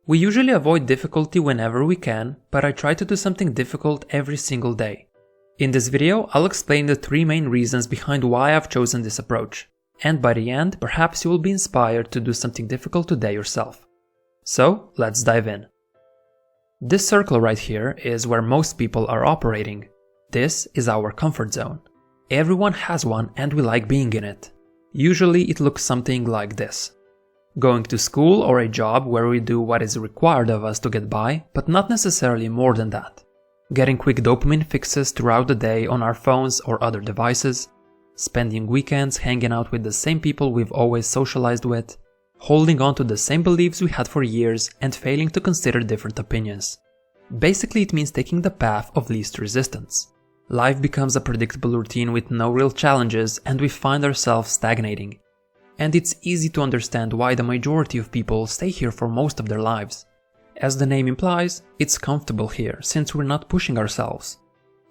We usually avoid difficulty whenever we can, but I try to do something difficult every single day. In this video, I'll explain the 3 main reasons behind why I've chosen this approach. And by the end, perhaps you will be inspired to do something difficult today yourself. So, let's dive in. This circle right here is where most people are operating. This is our comfort zone. Everyone has one and we like being in it. Usually it looks something like this. Going to school or a job where we do what is required of us to get by, but not necessarily more than that. Getting quick dopamine fixes throughout the day on our phones or other devices. Spending weekends hanging out with the same people we've always socialized with. Holding on to the same beliefs we had for years and failing to consider different opinions. Basically, it means taking the path of least resistance. Life becomes a predictable routine with no real challenges and we find ourselves stagnating. And it's easy to understand why the majority of people stay here for most of their lives. As the name implies, it's comfortable here since we're not pushing ourselves.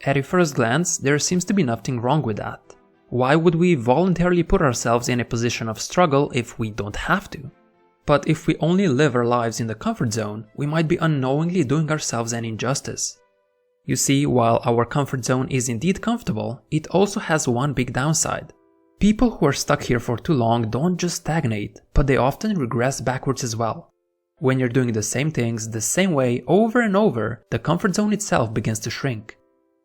At a first glance, there seems to be nothing wrong with that. Why would we voluntarily put ourselves in a position of struggle if we don't have to? But if we only live our lives in the comfort zone, we might be unknowingly doing ourselves an injustice. You see, while our comfort zone is indeed comfortable, it also has one big downside. People who are stuck here for too long don't just stagnate, but they often regress backwards as well. When you're doing the same things the same way over and over, the comfort zone itself begins to shrink.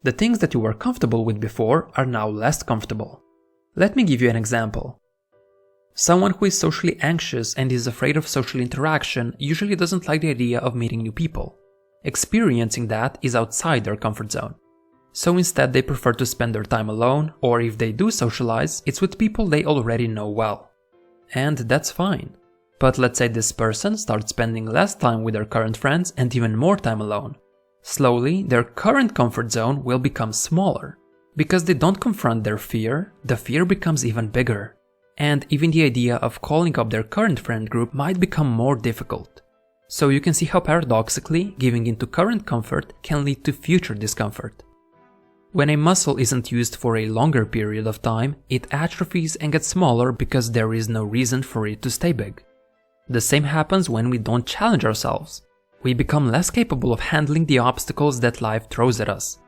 The things that you were comfortable with before are now less comfortable. Let me give you an example. Someone who is socially anxious and is afraid of social interaction usually doesn't like the idea of meeting new people. Experiencing that is outside their comfort zone. So instead they prefer to spend their time alone, or if they do socialize, it's with people they already know well. And that's fine. But let's say this person starts spending less time with their current friends and even more time alone. Slowly, their current comfort zone will become smaller. Because they don't confront their fear, the fear becomes even bigger. And even the idea of calling up their current friend group might become more difficult. So you can see how paradoxically, giving into current comfort can lead to future discomfort. When a muscle isn't used for a longer period of time, it atrophies and gets smaller because there is no reason for it to stay big. The same happens when we don't challenge ourselves. We become less capable of handling the obstacles that life throws at us.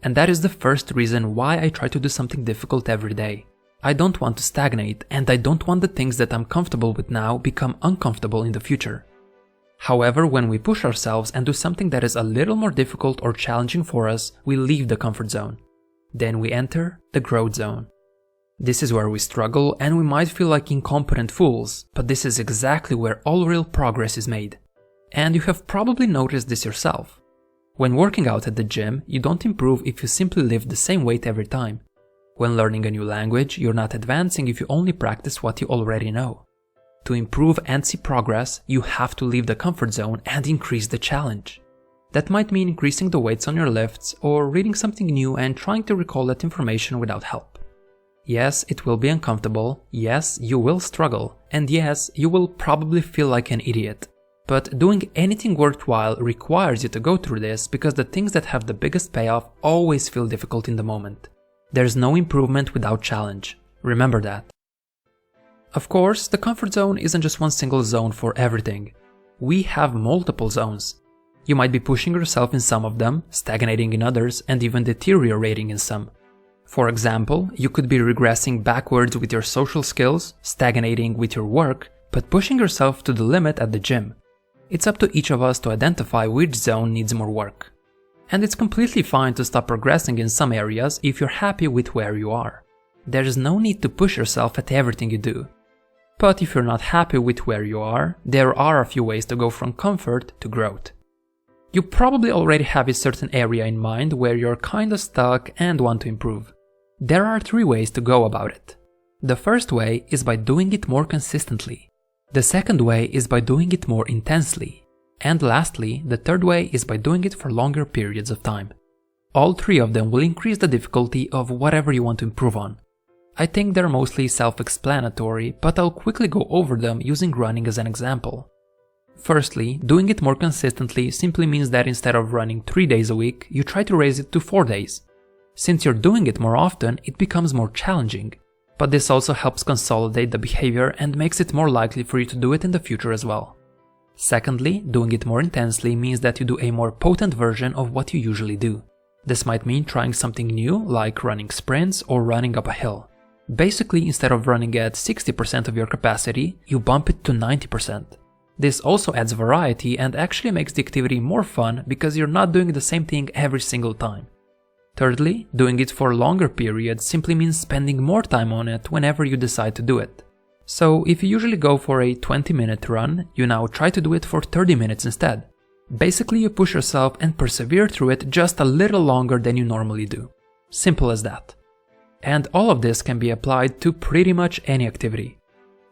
And that is the first reason why I try to do something difficult every day. I don't want to stagnate, and I don't want the things that I'm comfortable with now become uncomfortable in the future. However, when we push ourselves and do something that is a little more difficult or challenging for us, we leave the comfort zone. Then we enter the growth zone. This is where we struggle and we might feel like incompetent fools, but this is exactly where all real progress is made. And you have probably noticed this yourself. When working out at the gym, you don't improve if you simply lift the same weight every time. When learning a new language, you're not advancing if you only practice what you already know. To improve and see progress, you have to leave the comfort zone and increase the challenge. That might mean increasing the weights on your lifts or reading something new and trying to recall that information without help. Yes, it will be uncomfortable, yes, you will struggle, and yes, you will probably feel like an idiot. But doing anything worthwhile requires you to go through this because the things that have the biggest payoff always feel difficult in the moment. There's no improvement without challenge. Remember that. Of course, the comfort zone isn't just one single zone for everything. We have multiple zones. You might be pushing yourself in some of them, stagnating in others, and even deteriorating in some. For example, you could be regressing backwards with your social skills, stagnating with your work, but pushing yourself to the limit at the gym. It's up to each of us to identify which zone needs more work. And it's completely fine to stop progressing in some areas if you're happy with where you are. There's no need to push yourself at everything you do. But if you're not happy with where you are, there are a few ways to go from comfort to growth. You probably already have a certain area in mind where you're kinda stuck and want to improve. There are 3 ways to go about it. The first way is by doing it more consistently. The second way is by doing it more intensely. And lastly, the third way is by doing it for longer periods of time. All 3 of them will increase the difficulty of whatever you want to improve on. I think they're mostly self-explanatory, but I'll quickly go over them using running as an example. Firstly, doing it more consistently simply means that instead of running 3 days a week, you try to raise it to 4 days. Since you're doing it more often, it becomes more challenging. But this also helps consolidate the behavior and makes it more likely for you to do it in the future as well. Secondly, doing it more intensely means that you do a more potent version of what you usually do. This might mean trying something new, like running sprints or running up a hill. Basically, instead of running at 60% of your capacity, you bump it to 90%. This also adds variety and actually makes the activity more fun because you're not doing the same thing every single time. Thirdly, doing it for longer periods simply means spending more time on it whenever you decide to do it. So if you usually go for a 20-minute run, you now try to do it for 30 minutes instead. Basically, you push yourself and persevere through it just a little longer than you normally do. Simple as that. And all of this can be applied to pretty much any activity.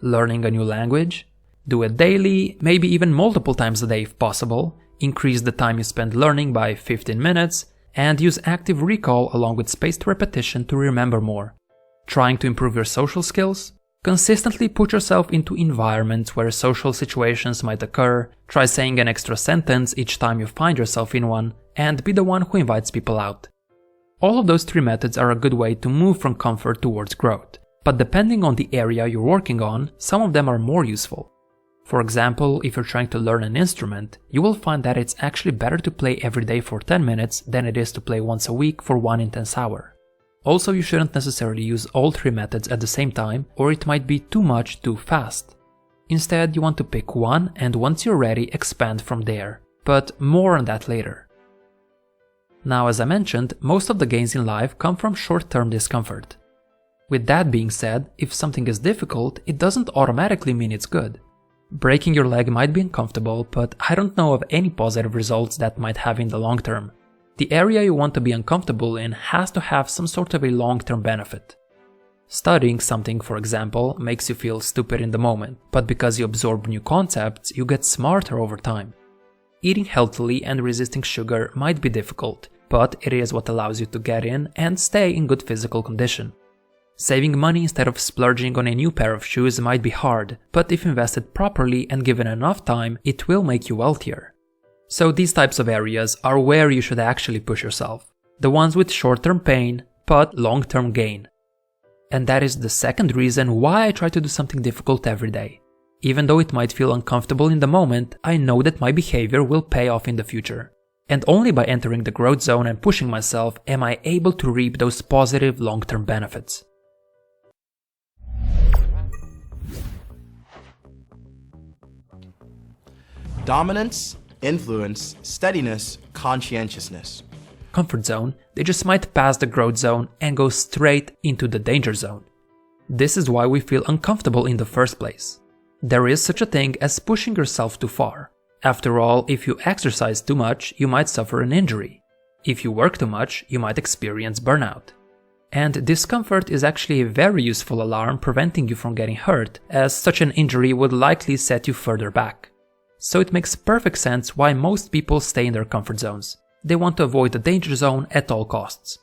Learning a new language? Do it daily, maybe even multiple times a day if possible, increase the time you spend learning by 15 minutes, and use active recall along with spaced repetition to remember more. Trying to improve your social skills? Consistently put yourself into environments where social situations might occur, try saying an extra sentence each time you find yourself in one, and be the one who invites people out. All of those three methods are a good way to move from comfort towards growth, but depending on the area you're working on, some of them are more useful. For example, if you're trying to learn an instrument, you will find that it's actually better to play every day for 10 minutes than it is to play once a week for one intense hour. Also, you shouldn't necessarily use all three methods at the same time, or it might be too much too fast. Instead, you want to pick one, and once you're ready, expand from there. But more on that later. Now, as I mentioned, most of the gains in life come from short-term discomfort. With that being said, if something is difficult, it doesn't automatically mean it's good. Breaking your leg might be uncomfortable, but I don't know of any positive results that might have in the long term. The area you want to be uncomfortable in has to have some sort of a long-term benefit. Studying something, for example, makes you feel stupid in the moment, but because you absorb new concepts, you get smarter over time. Eating healthily and resisting sugar might be difficult, but it is what allows you to get in and stay in good physical condition. Saving money instead of splurging on a new pair of shoes might be hard, but if invested properly and given enough time, it will make you wealthier. So these types of areas are where you should actually push yourself. The ones with short-term pain, but long-term gain. And that is the second reason why I try to do something difficult every day. Even though it might feel uncomfortable in the moment, I know that my behavior will pay off in the future. And only by entering the growth zone and pushing myself am I able to reap those positive long-term benefits. Dominance, influence, steadiness, conscientiousness. Comfort zone, they just might pass the growth zone and go straight into the danger zone. This is why we feel uncomfortable in the first place. There is such a thing as pushing yourself too far. After all, if you exercise too much, you might suffer an injury. If you work too much, you might experience burnout. And discomfort is actually a very useful alarm preventing you from getting hurt, as such an injury would likely set you further back. So it makes perfect sense why most people stay in their comfort zones. They want to avoid the danger zone at all costs.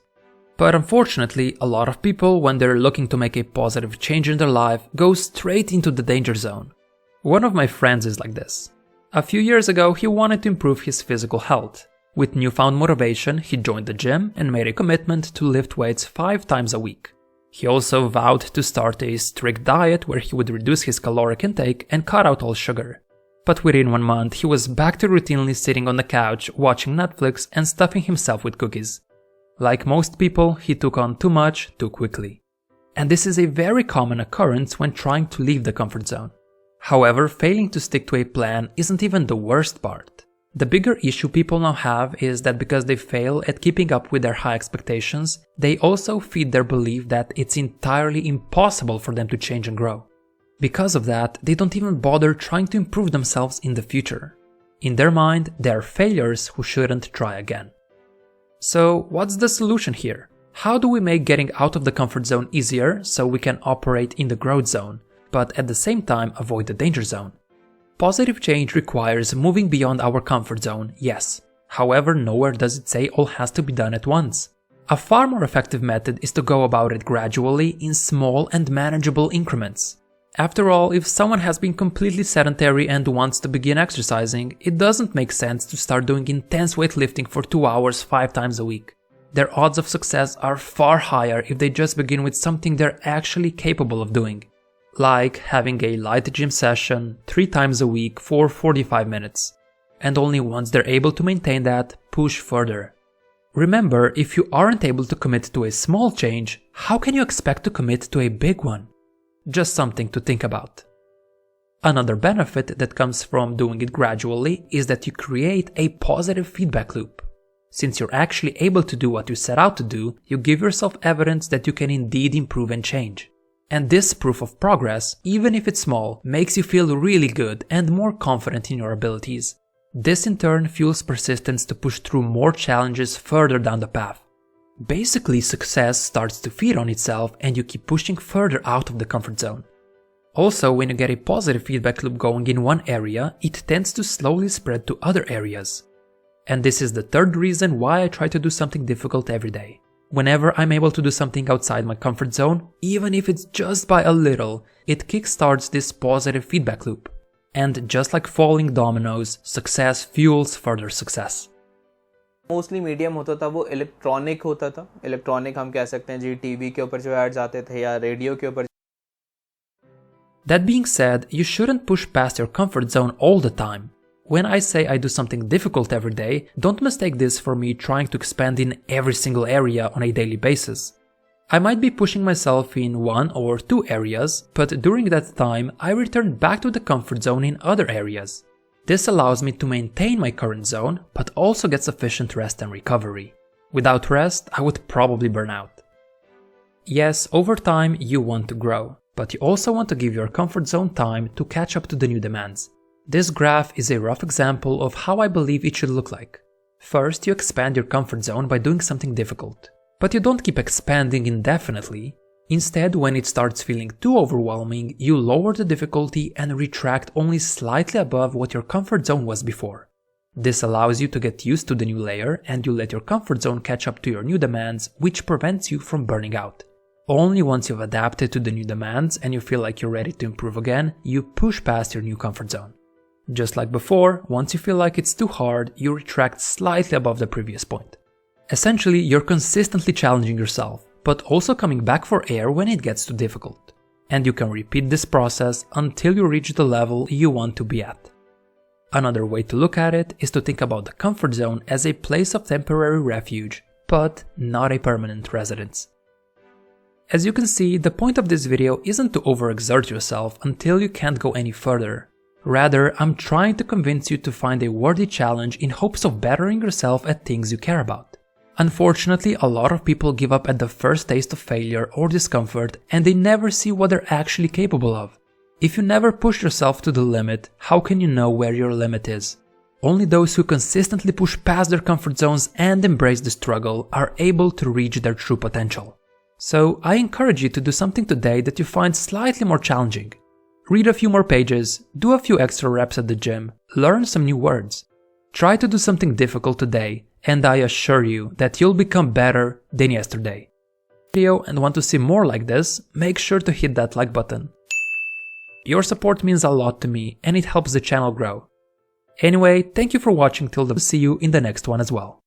But unfortunately, a lot of people, when they're looking to make a positive change in their life, go straight into the danger zone. One of my friends is like this. A few years ago, he wanted to improve his physical health. With newfound motivation, he joined the gym and made a commitment to lift weights 5 times a week. He also vowed to start a strict diet where he would reduce his caloric intake and cut out all sugar. But within 1 month, he was back to routinely sitting on the couch, watching Netflix and stuffing himself with cookies. Like most people, he took on too much too quickly. And this is a very common occurrence when trying to leave the comfort zone. However, failing to stick to a plan isn't even the worst part. The bigger issue people now have is that because they fail at keeping up with their high expectations, they also feed their belief that it's entirely impossible for them to change and grow. Because of that, they don't even bother trying to improve themselves in the future. In their mind, they are failures who shouldn't try again. So, what's the solution here? How do we make getting out of the comfort zone easier so we can operate in the growth zone, but at the same time avoid the danger zone? Positive change requires moving beyond our comfort zone, yes. However, nowhere does it say all has to be done at once. A far more effective method is to go about it gradually in small and manageable increments. After all, if someone has been completely sedentary and wants to begin exercising, it doesn't make sense to start doing intense weightlifting for 2 hours 5 times a week. Their odds of success are far higher if they just begin with something they're actually capable of doing. like having a light gym session 3 times a week for 45 minutes. And only once they're able to maintain that, push further. Remember, if you aren't able to commit to a small change, how can you expect to commit to a big one? Just something to think about. Another benefit that comes from doing it gradually is that you create a positive feedback loop. Since you're actually able to do what you set out to do, you give yourself evidence that you can indeed improve and change. And this proof of progress, even if it's small, makes you feel really good and more confident in your abilities. This in turn fuels persistence to push through more challenges further down the path. Basically, success starts to feed on itself and you keep pushing further out of the comfort zone. Also, when you get a positive feedback loop going in one area, it tends to slowly spread to other areas. And this is the third reason why I try to do something difficult every day. Whenever I'm able to do something outside my comfort zone, even if it's just by a little, it kickstarts this positive feedback loop. And just like falling dominoes, success fuels further success. Mostly medium होता था वो electronic होता था. Electronic हम कह सकते हैं जी, TV के ऊपर जो एड्स आते थे या रेडियो के ऊपर. That being said, you shouldn't push past your comfort zone all the time. When I say I do something difficult every day, don't mistake this for me trying to expand in every single area on a daily basis. I might be pushing myself in 1 or 2 areas, but during that time I return back to the comfort zone in other areas. This allows me to maintain my current zone, but also get sufficient rest and recovery. Without rest, I would probably burn out. Yes, over time you want to grow, but you also want to give your comfort zone time to catch up to the new demands. This graph is a rough example of how I believe it should look like. First, you expand your comfort zone by doing something difficult. But you don't keep expanding indefinitely. Instead, when it starts feeling too overwhelming, you lower the difficulty and retract only slightly above what your comfort zone was before. This allows you to get used to the new layer and you let your comfort zone catch up to your new demands, which prevents you from burning out. Only once you've adapted to the new demands and you feel like you're ready to improve again, you push past your new comfort zone. Just like before, once you feel like it's too hard, you retract slightly above the previous point. Essentially, you're consistently challenging yourself, but also coming back for air when it gets too difficult. And you can repeat this process until you reach the level you want to be at. Another way to look at it is to think about the comfort zone as a place of temporary refuge, but not a permanent residence. As you can see, the point of this video isn't to overexert yourself until you can't go any further. Rather, I'm trying to convince you to find a worthy challenge in hopes of bettering yourself at things you care about. Unfortunately, a lot of people give up at the first taste of failure or discomfort and they never see what they're actually capable of. If you never push yourself to the limit, how can you know where your limit is? Only those who consistently push past their comfort zones and embrace the struggle are able to reach their true potential. So I encourage you to do something today that you find slightly more challenging. Read a few more pages, do a few extra reps at the gym, learn some new words. Try to do something difficult today, and I assure you that you'll become better than yesterday. Video and want to see more like this, make sure to hit that like button. Your support means a lot to me and it helps the channel grow. Anyway, thank you for watching till then. See you in the next one as well.